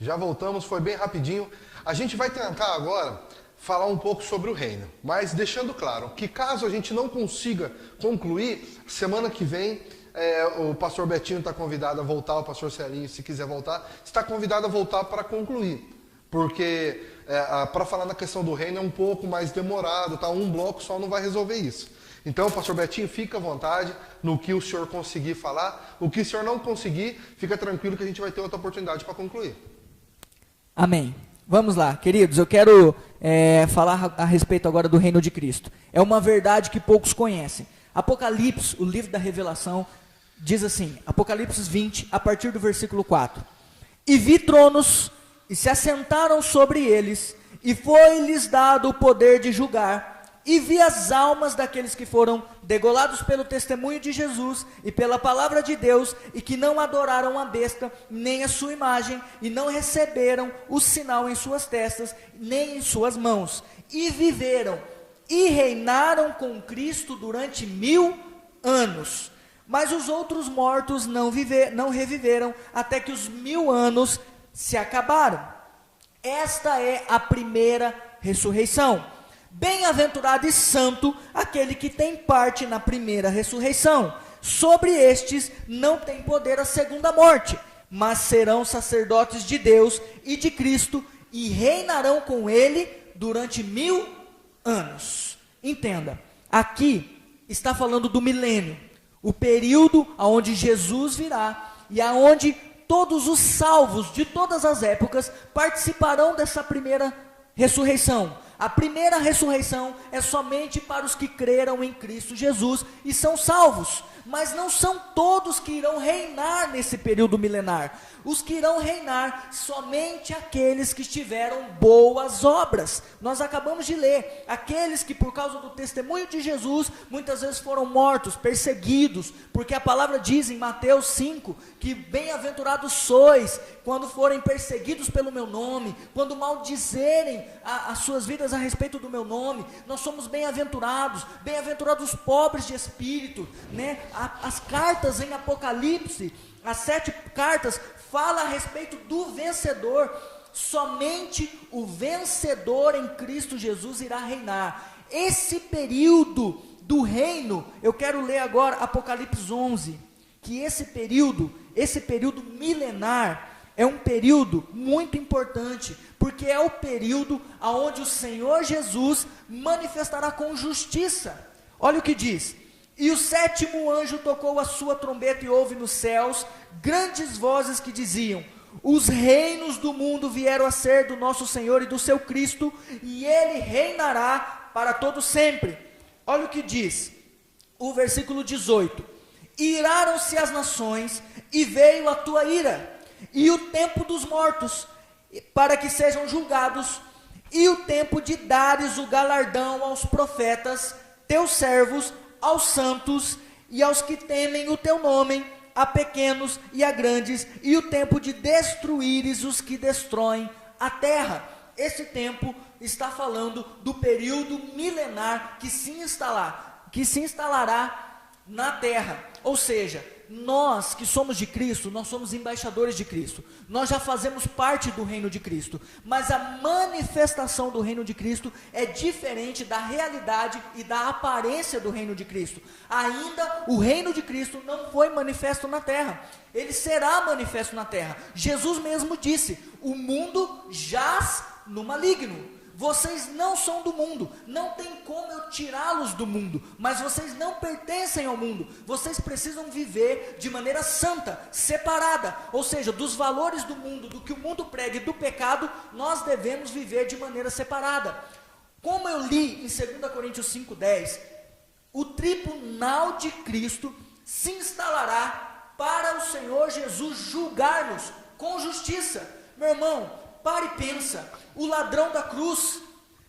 Já voltamos, foi bem rapidinho. A gente vai tentar agora falar um pouco sobre o reino, mas deixando claro que caso a gente não consiga concluir, semana que vem o pastor Betinho está convidado a voltar, o pastor Celinho, se quiser voltar, está convidado a voltar para concluir, porque para falar na questão do reino é um pouco mais demorado, tá? Um bloco só não vai resolver isso. Então, pastor Betinho, fica à vontade no que o senhor conseguir falar. O que o senhor não conseguir, fica tranquilo que a gente vai ter outra oportunidade para concluir. Amém. Vamos lá, queridos, eu quero falar a respeito agora do reino de Cristo. É uma verdade que poucos conhecem. Apocalipse, o livro da revelação, diz assim, Apocalipse 20, a partir do versículo 4. E vi tronos, e se assentaram sobre eles, e foi-lhes dado o poder de julgar. E vi as almas daqueles que foram degolados pelo testemunho de Jesus e pela palavra de Deus, e que não adoraram a besta, nem a sua imagem, e não receberam o sinal em suas testas, nem em suas mãos. E viveram, e reinaram com Cristo durante 1000 anos. Mas os outros mortos não reviveram, até que os 1000 anos se acabaram. Esta é a primeira ressurreição. Bem-aventurado e santo aquele que tem parte na primeira ressurreição. Sobre estes não tem poder a segunda morte, mas serão sacerdotes de Deus e de Cristo, e reinarão com ele durante 1000 anos. Entenda, aqui está falando do milênio, o período onde Jesus virá, e aonde todos os salvos de todas as épocas participarão dessa primeira ressurreição. A primeira ressurreição é somente para os que creram em Cristo Jesus e são salvos, mas não são todos que irão reinar nesse período milenar. Os que irão reinar, somente aqueles que tiveram boas obras. Nós acabamos de ler, aqueles que por causa do testemunho de Jesus, muitas vezes foram mortos, perseguidos, porque a palavra diz em Mateus 5, que bem-aventurados sois, quando forem perseguidos pelo meu nome, quando maldizerem as suas vidas a respeito do meu nome. Nós somos bem-aventurados os pobres de espírito, né? As cartas em Apocalipse, as 7 cartas, fala a respeito do vencedor. Somente o vencedor em Cristo Jesus irá reinar. Esse período do reino, eu quero ler agora Apocalipse 11, que esse período milenar, é um período muito importante, porque é o período onde o Senhor Jesus manifestará com justiça. Olha o que diz: e o 7º anjo tocou a sua trombeta, e houve nos céus grandes vozes que diziam: os reinos do mundo vieram a ser do nosso Senhor e do seu Cristo, e ele reinará para todo sempre. Olha o que diz o versículo 18: iraram-se as nações, e veio a tua ira, e o tempo dos mortos, para que sejam julgados, e o tempo de dares o galardão aos profetas, teus servos, aos santos e aos que temem o teu nome, a pequenos e a grandes, e o tempo de destruíres os que destroem a terra. Esse tempo está falando do período milenar que se instalará na terra. Ou seja, nós que somos de Cristo, nós somos embaixadores de Cristo, nós já fazemos parte do reino de Cristo, mas a manifestação do reino de Cristo é diferente da realidade e da aparência do reino de Cristo. Ainda o reino de Cristo não foi manifesto na terra, ele será manifesto na terra. Jesus mesmo disse: o mundo jaz no maligno. Vocês não são do mundo, não tem como eu tirá-los do mundo, mas vocês não pertencem ao mundo. Vocês precisam viver de maneira santa, separada, ou seja, dos valores do mundo, do que o mundo prega e do pecado, nós devemos viver de maneira separada. Como eu li em 2 Coríntios 5,10, o tribunal de Cristo se instalará para o Senhor Jesus julgar-nos com justiça. Meu irmão, para e pensa, o ladrão da cruz,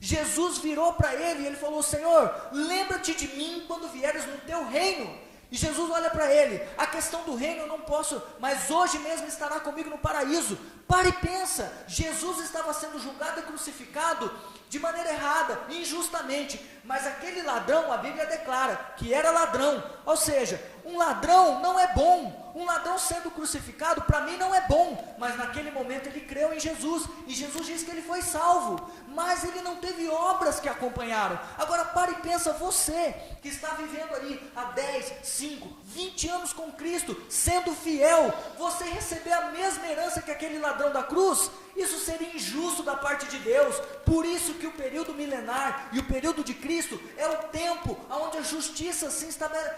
Jesus virou para ele e ele falou: Senhor, lembra-te de mim quando vieres no teu reino. E Jesus olha para ele: a questão do reino eu não posso, mas hoje mesmo estará comigo no paraíso. Para e pensa, Jesus estava sendo julgado e crucificado de maneira errada, injustamente, mas aquele ladrão, a Bíblia declara que era ladrão, ou seja, um ladrão não é bom, um ladrão sendo crucificado para mim não é bom, mas naquele momento ele creu em Jesus, e Jesus disse que ele foi salvo, mas ele não teve obras que acompanharam. Agora pare e pensa, você que está vivendo ali há 10, 5, 20 anos com Cristo, sendo fiel, você receber a mesma herança que aquele ladrão da cruz, isso seria injusto da parte de Deus. Por isso que o período milenar e o período de Cristo é o tempo onde a justiça se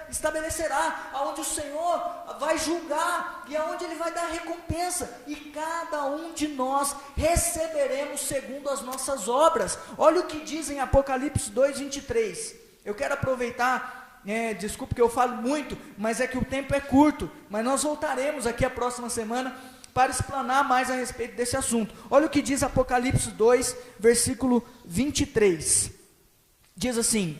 estabelecerá, onde o Senhor vai julgar e aonde Ele vai dar recompensa, e cada um de nós receberemos segundo as nossas obras. Olha o que diz em Apocalipse 2:23. Eu quero aproveitar, desculpe que eu falo muito, mas é que o tempo é curto, mas nós voltaremos aqui a próxima semana para explanar mais a respeito desse assunto. Olha o que diz Apocalipse 2, versículo 23. Diz assim: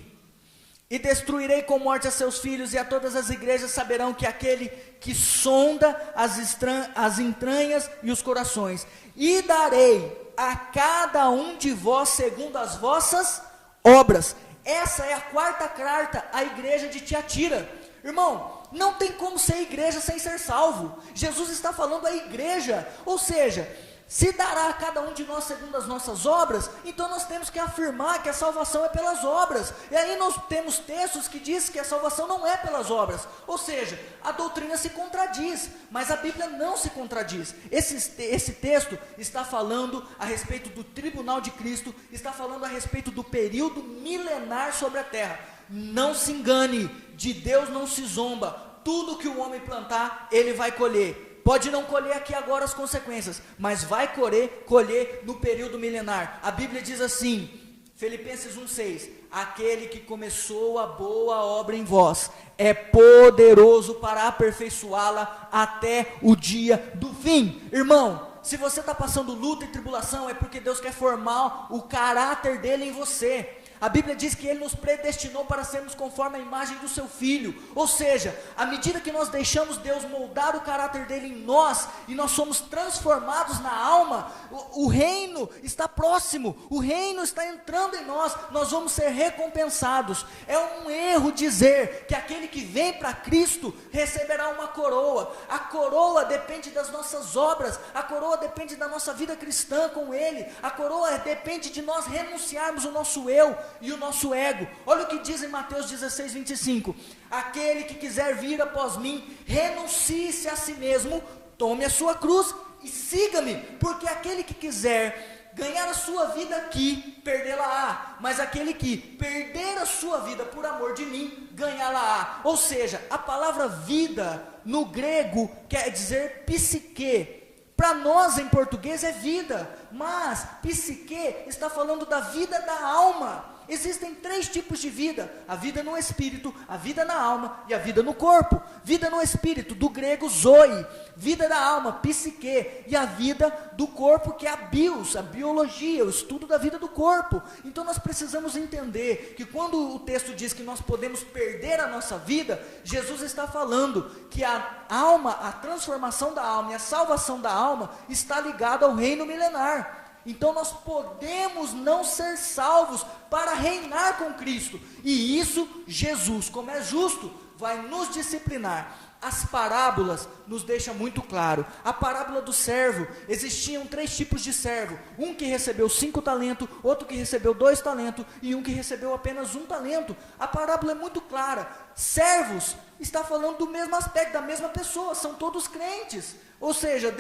e destruirei com morte a seus filhos, e a todas as igrejas saberão que aquele que sonda as entranhas e os corações, e darei a cada um de vós segundo as vossas obras. Essa é a quarta carta à igreja de Tiatira. Irmão, não tem como ser igreja sem ser salvo. Jesus está falando à igreja, ou seja, se dará a cada um de nós segundo as nossas obras, então nós temos que afirmar que a salvação é pelas obras. E aí nós temos textos que dizem que a salvação não é pelas obras, ou seja, a doutrina se contradiz, mas a Bíblia não se contradiz. Esse texto está falando a respeito do tribunal de Cristo, está falando a respeito do período milenar sobre a terra. Não se engane, de Deus não se zomba. Tudo que o homem plantar, ele vai colher. Pode não colher aqui agora as consequências, mas vai colher no período milenar. A Bíblia diz assim, Filipenses 1:6, aquele que começou a boa obra em vós, é poderoso para aperfeiçoá-la até o dia do fim. Irmão, se você está passando luta e tribulação, é porque Deus quer formar o caráter dele em você. A Bíblia diz que Ele nos predestinou para sermos conforme a imagem do seu Filho, ou seja, à medida que nós deixamos Deus moldar o caráter dele em nós, e nós somos transformados na alma, o reino está próximo, o reino está entrando em nós, nós vamos ser recompensados. É um erro dizer que aquele que vem para Cristo receberá uma coroa. A coroa depende das nossas obras, a coroa depende da nossa vida cristã com Ele, a coroa depende de nós renunciarmos o nosso eu e o nosso ego. Olha o que diz em Mateus 16:25, aquele que quiser vir após mim, renuncie-se a si mesmo, tome a sua cruz e siga-me, porque aquele que quiser ganhar a sua vida aqui, perdê-la-á, mas aquele que perder a sua vida por amor de mim, ganhá-la-á. Ou seja, a palavra vida no grego quer dizer psique. Para nós em português é vida, mas psique está falando da vida da alma. Existem 3 tipos de vida: a vida no espírito, a vida na alma e a vida no corpo. Vida no espírito, do grego zoe, vida da alma, psique, e a vida do corpo, que é a bios, a biologia, o estudo da vida do corpo. Então nós precisamos entender que quando o texto diz que nós podemos perder a nossa vida, Jesus está falando que a alma, a transformação da alma e a salvação da alma está ligada ao reino milenar. Então nós podemos não ser salvos para reinar com Cristo, e isso Jesus, como é justo, vai nos disciplinar. As parábolas nos deixam muito claro. A parábola do servo, existiam 3 tipos de servo: um que recebeu 5 talentos, outro que recebeu 2 talentos e um que recebeu apenas 1 talento. A parábola é muito clara. Servos está falando do mesmo aspecto, da mesma pessoa, são todos crentes, ou seja,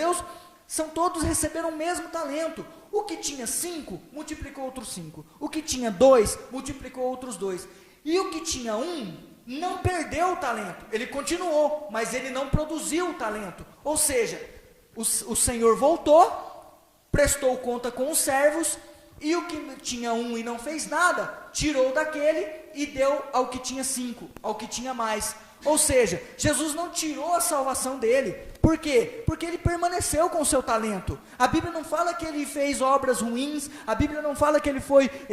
todos receberam o mesmo talento. O que tinha 5, multiplicou outros 5. O que tinha 2, multiplicou outros 2. E o que tinha 1, não perdeu o talento. Ele continuou, mas ele não produziu o talento. Ou seja, o Senhor voltou, prestou conta com os servos, e o que tinha 1 e não fez nada, tirou daquele e deu ao que tinha 5, ao que tinha mais. Ou seja, Jesus não tirou a salvação dele. Por quê? Porque ele permaneceu com o seu talento. A Bíblia não fala que ele fez obras ruins, a Bíblia não fala que ele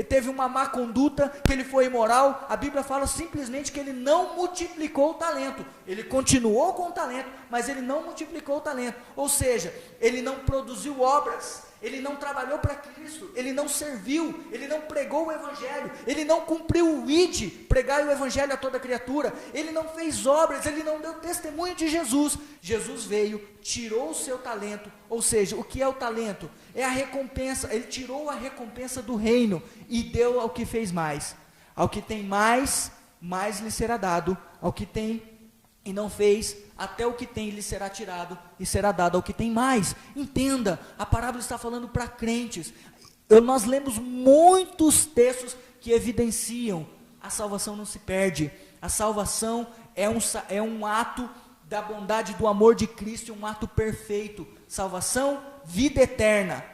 teve uma má conduta, que ele foi imoral. A Bíblia fala simplesmente que ele não multiplicou o talento. Ele continuou com o talento, mas ele não multiplicou o talento. Ou seja, ele não produziu obras, ele não trabalhou para Cristo, ele não serviu, ele não pregou o Evangelho, ele não cumpriu o ID, pregar o Evangelho a toda criatura, ele não fez obras, ele não deu testemunho de Jesus. Jesus veio, tirou o seu talento, ou seja, o que é o talento? É a recompensa, ele tirou a recompensa do reino e deu ao que fez mais. Ao que tem mais, mais lhe será dado, ao que tem e não fez, até o que tem lhe será tirado e será dado ao que tem mais. Entenda, a parábola está falando para crentes. Nós lemos muitos textos que evidenciam: a salvação não se perde, a salvação é um ato da bondade, do amor de Cristo, um ato perfeito. Salvação, vida eterna.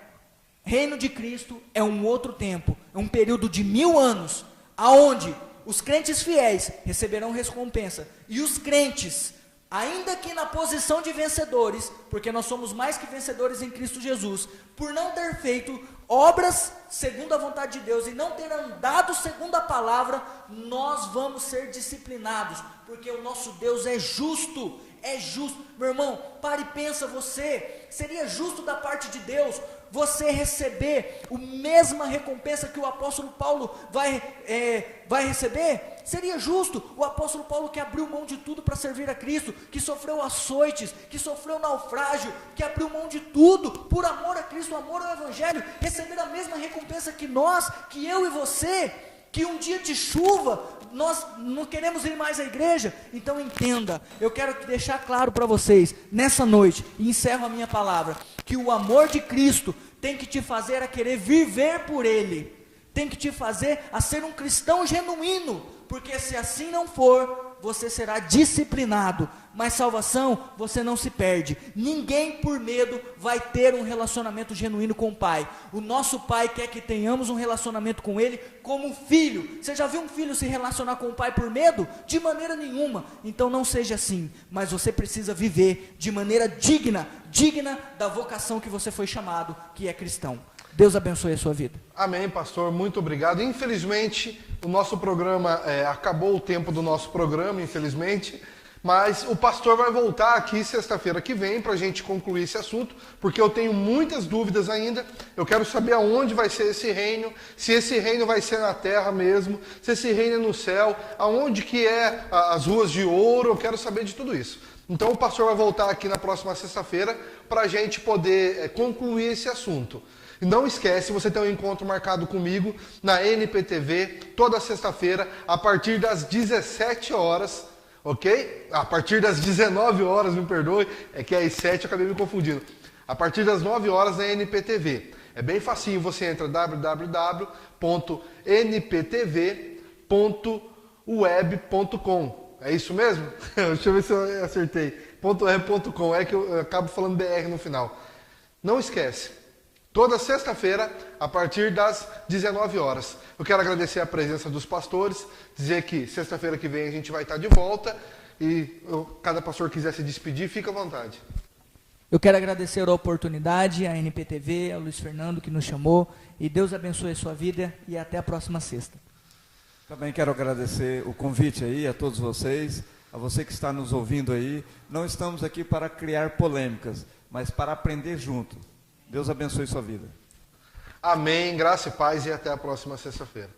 Reino de Cristo é um outro tempo, é um período de 1000 anos, aonde os crentes fiéis receberão recompensa, e os crentes, ainda que na posição de vencedores, porque nós somos mais que vencedores em Cristo Jesus, por não ter feito obras segundo a vontade de Deus, e não ter andado segundo a palavra, nós vamos ser disciplinados, porque o nosso Deus é justo, meu irmão, pare e pensa, seria justo da parte de Deus, você receber a mesma recompensa que o apóstolo Paulo vai receber? Seria justo? O apóstolo Paulo, que abriu mão de tudo para servir a Cristo, que sofreu açoites, que sofreu naufrágio, que abriu mão de tudo, por amor a Cristo, amor ao Evangelho, receber a mesma recompensa que nós, que eu e você, que um dia de chuva, nós não queremos ir mais à igreja. Então entenda, eu quero deixar claro para vocês, nessa noite, e encerro a minha palavra, que o amor de Cristo tem que te fazer a querer viver por Ele, tem que te fazer a ser um cristão genuíno, porque se assim não for, você será disciplinado, mas salvação você não se perde. Ninguém por medo vai ter um relacionamento genuíno com o Pai. O nosso Pai quer que tenhamos um relacionamento com Ele como um filho. Você já viu um filho se relacionar com o pai por medo? De maneira nenhuma. Então não seja assim, mas você precisa viver de maneira digna da vocação que você foi chamado, que é cristão. Deus abençoe a sua vida. Amém, pastor, muito obrigado. Infelizmente, o nosso programa, acabou o tempo do nosso programa, infelizmente, mas o pastor vai voltar aqui sexta-feira que vem para a gente concluir esse assunto, porque eu tenho muitas dúvidas ainda. Eu quero saber aonde vai ser esse reino, se esse reino vai ser na terra mesmo, se esse reino é no céu, aonde que é as ruas de ouro, eu quero saber de tudo isso. Então o pastor vai voltar aqui na próxima sexta-feira para a gente poder concluir esse assunto. E não esquece, você tem um encontro marcado comigo na NPTV, toda sexta-feira, a partir das 17 horas, ok? A partir das 19 horas, me perdoe, é que às 7 eu acabei me confundindo. A partir das 9 horas na NPTV. É bem facinho, você entra www.nptv.web.com. É isso mesmo? Deixa eu ver se eu acertei. .web.com, é que eu acabo falando BR no final. Não esquece. Toda sexta-feira, a partir das 19 horas. Eu quero agradecer a presença dos pastores, dizer que sexta-feira que vem a gente vai estar de volta e cada pastor quiser se despedir, fica à vontade. Eu quero agradecer a oportunidade, a NPTV, ao Luiz Fernando que nos chamou, e Deus abençoe a sua vida e até a próxima sexta. Também quero agradecer o convite aí a todos vocês, a você que está nos ouvindo aí. Não estamos aqui para criar polêmicas, mas para aprender junto. Deus abençoe sua vida. Amém, graça e paz e até a próxima sexta-feira.